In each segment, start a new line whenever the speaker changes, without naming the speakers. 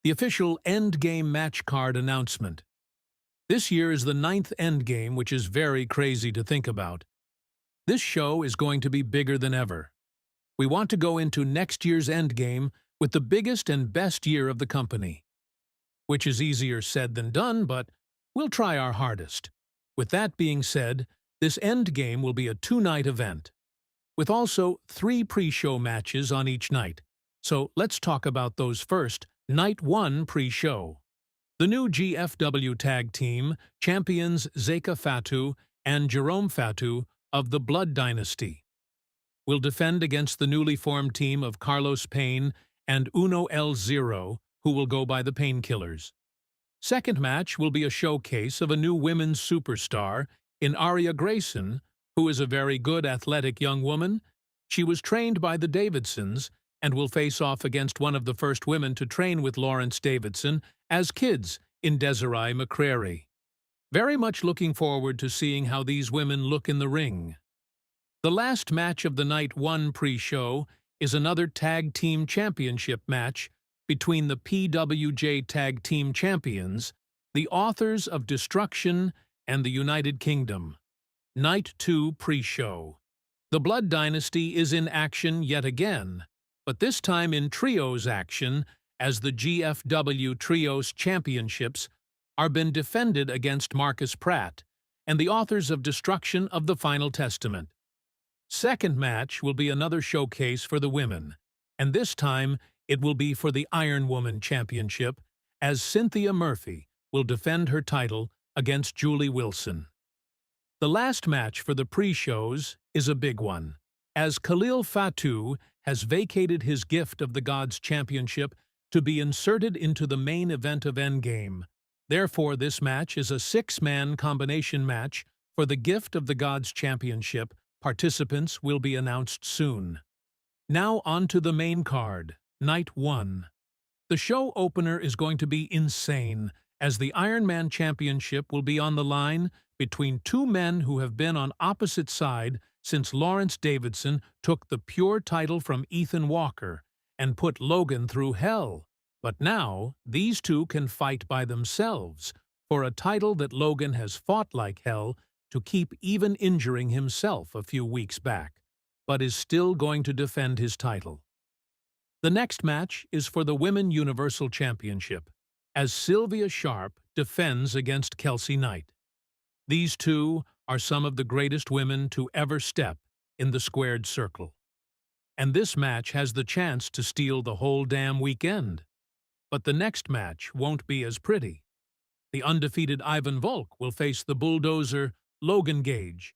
The official Endgame match card announcement. This year is the 9th Endgame, which is very crazy to think about. This show is going to be bigger than ever. We want to go into next year's Endgame with the biggest and best year of the company. Which is easier said than done, but we'll try our hardest. With that being said, this Endgame will be a 2-night event, with also 3 pre-show matches on each night. So let's talk about those first. Night 1 pre-show. The new GFW tag team, champions Zeka Fatu and Jerome Fatu of the Blood Dynasty, will defend against the newly formed team of Carlos Payne and Uno El Zero, who will go by the Painkillers. Second match will be a showcase of a new women's superstar in Aria Grayson, who is a very good athletic young woman. She was trained by the Davidsons and will face off against one of the first women to train with Lawrence Davidson as kids in Desiree McCrary. Very much looking forward to seeing how these women look in the ring. The last match of the Night 1 pre-show is another Tag Team Championship match between the PWJ Tag Team Champions, the Authors of Destruction, and the United Kingdom. Night 2 pre-show. The Blood Dynasty is in action yet again, but this time in trios action, as the GFW Trios Championships are been defended against Marcus Pratt and the Authors of Destruction of the Final Testament. Second match will be another showcase for the women, and this time it will be for the Iron Woman Championship, as Cynthia Murphy will defend her title against Julie Wilson. The last match for the pre-shows is a big one, as Khalil Fatu has vacated his Gift of the Gods Championship to be inserted into the main event of Endgame. Therefore, this match is a 6-man combination match for the Gift of the Gods Championship. Participants will be announced soon. Now on to the main card, Night 1. The show opener is going to be insane, as the Iron Man Championship will be on the line between 2 men who have been on opposite side since Lawrence Davidson took the pure title from Ethan Walker and put Logan through hell. But now, these 2 can fight by themselves for a title that Logan has fought like hell to keep, even injuring himself a few weeks back, but is still going to defend his title. The next match is for the Women Universal Championship, as Sylvia Sharp defends against Kelsey Knight. These 2 are some of the greatest women to ever step in the squared circle. And this match has the chance to steal the whole damn weekend. But the next match won't be as pretty. The undefeated Ivan Volk will face the bulldozer Logan Gage.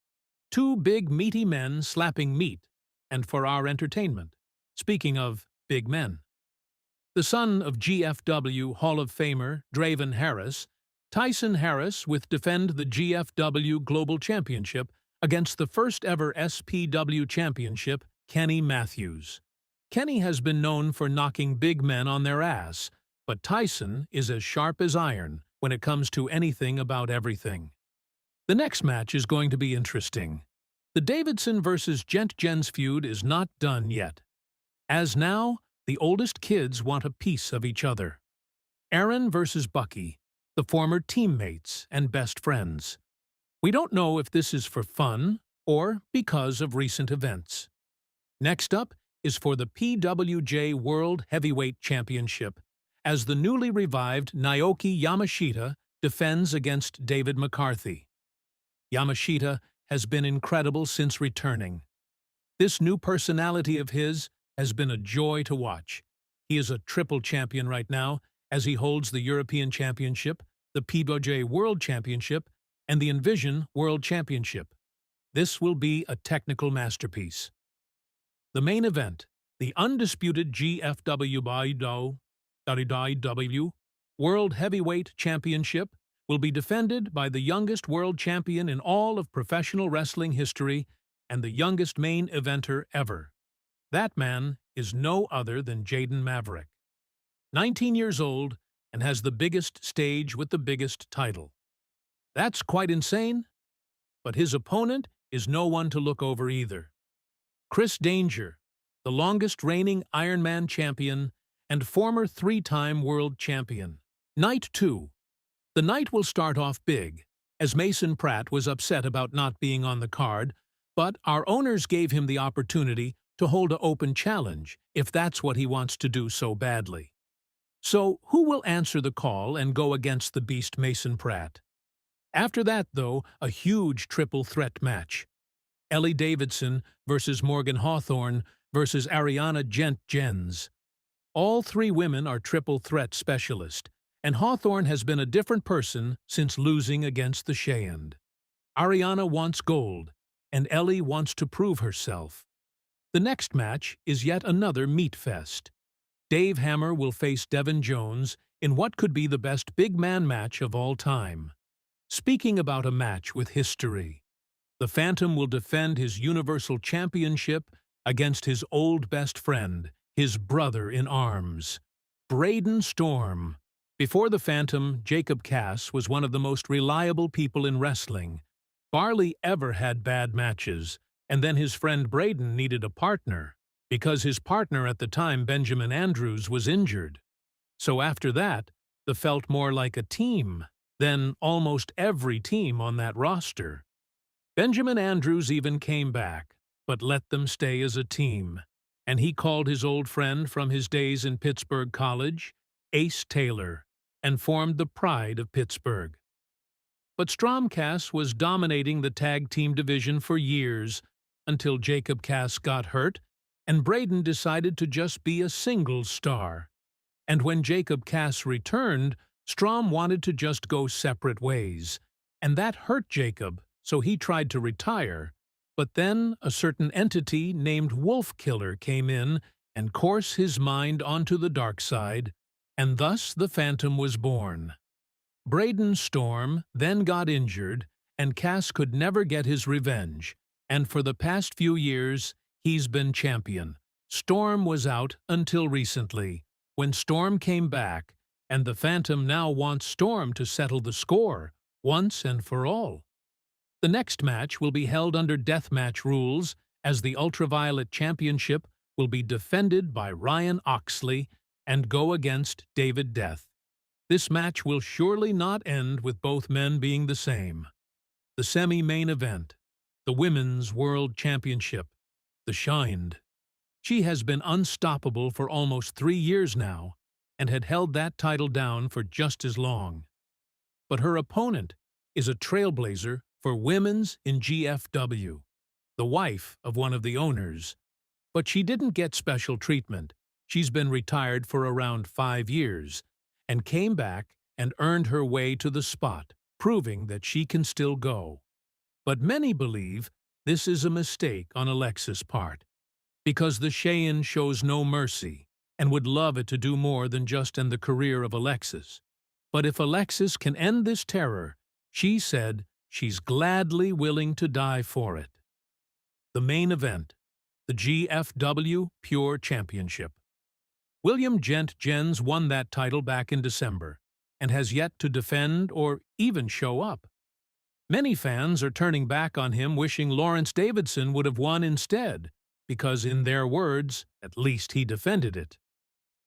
2 big meaty men slapping meat, and for our entertainment. Speaking of big men. The son of GFW Hall of Famer Draven Harris, Tyson Harris will defend the GFW Global Championship against the first-ever SPW Championship, Kenny Matthews. Kenny has been known for knocking big men on their ass, but Tyson is as sharp as iron when it comes to anything about everything. The next match is going to be interesting. The Davidson vs. Gens feud is not done yet, as now the oldest kids want a piece of each other. Aaron versus Bucky, the former teammates and best friends. We don't know if this is for fun or because of recent events. Next up is for the PWJ World Heavyweight Championship, as the newly revived Naoki Yamashita defends against David McCarthy. Yamashita has been incredible since returning. This new personality of his has been a joy to watch. He is a triple champion right now, as he holds the European Championship, the PWJ World Championship, and the Envision World Championship. This will be a technical masterpiece. The main event, the undisputed GFW World Heavyweight Championship, will be defended by the youngest world champion in all of professional wrestling history and the youngest main eventer ever. That man is no other than Jaden Maverick. 19 years old and has the biggest stage with the biggest title. That's quite insane, but his opponent is no one to look over either. Chris Danger, the longest reigning Iron Man champion and former three-time world champion. Night 2. The night will start off big, as Mason Pratt was upset about not being on the card, but our owners gave him the opportunity to hold an open challenge if that's what he wants to do so badly. So, who will answer the call and go against the beast Mason Pratt? After that, though, a huge triple threat match. Ellie Davidson versus Morgan Hawthorne versus Ariana Jens. All three women are triple threat specialists, and Hawthorne has been a different person since losing against the Cheyenne. Ariana wants gold, and Ellie wants to prove herself. The next match is yet another meat fest. Dave Hammer will face Devin Jones in what could be the best big man match of all time. Speaking about a match with history, the Phantom will defend his Universal Championship against his old best friend, his brother in arms, Braden Storm. Before the Phantom, Jacob Cass was one of the most reliable people in wrestling. Barley ever had bad matches, and then his friend Braden needed a partner, because his partner at the time, Benjamin Andrews, was injured. So after that, they felt more like a team than almost every team on that roster. Benjamin Andrews even came back, but let them stay as a team, and he called his old friend from his days in Pittsburgh College, Ace Taylor, and formed the Pride of Pittsburgh. But Strom Cass was dominating the tag team division for years, until Jacob Cass got hurt, and Braden decided to just be a singles star. And when Jacob Cass returned, Strom wanted to just go separate ways, and that hurt Jacob, so he tried to retire. But then a certain entity named Wolf Killer came in and coursed his mind onto the dark side, and thus the Phantom was born. Braden Storm then got injured, and Cass could never get his revenge, and for the past few years, he's been champion. Storm was out until recently, when Storm came back, and the Phantom now wants Storm to settle the score, once and for all. The next match will be held under deathmatch rules, as the Ultraviolet Championship will be defended by Ryan Oxley and go against David Death. This match will surely not end with both men being the same. The semi-main event, the Women's World Championship, the Shined. She has been unstoppable for almost 3 years now, and had held that title down for just as long. But her opponent is a trailblazer for women's in GFW, the wife of one of the owners. But she didn't get special treatment. She's been retired for around 5 years, and came back and earned her way to the spot, proving that she can still go. But many believe this is a mistake on Alexa's part, because the Cheyenne shows no mercy and would love it to do more than just end the career of Alexis. But if Alexis can end this terror, she said she's gladly willing to die for it. The main event, the GFW Pure Championship. William Jens won that title back in December, and has yet to defend or even show up. Many fans are turning back on him, wishing Lawrence Davidson would have won instead, because in their words, at least he defended it.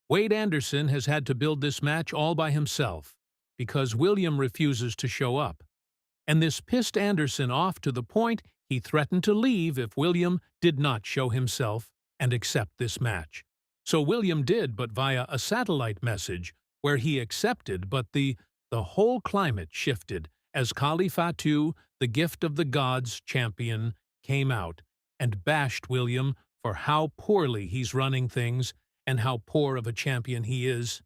Wade Anderson has had to build this match all by himself, because William refuses to show up. And this pissed Anderson off to the point he threatened to leave if William did not show himself and accept this match. So William did, but via a satellite message, where he accepted, but the whole climate shifted as Kali Fatu, the Gift of the Gods champion, came out and bashed William for how poorly he's running things and how poor of a champion he is.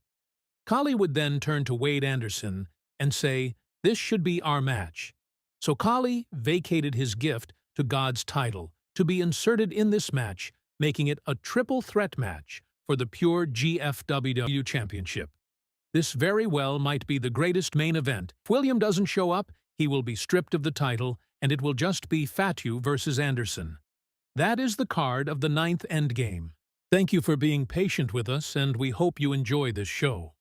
Kali would then turn to Wade Anderson and say, "This should be our match." So Kali vacated his gift to God's title to be inserted in this match, making it a triple threat match for the Pure GFW Championship. This very well might be the greatest main event. If William doesn't show up, he will be stripped of the title, and it will just be Fatu versus Anderson. That is the card of the 9th Endgame. Thank you for being patient with us, and we hope you enjoy this show.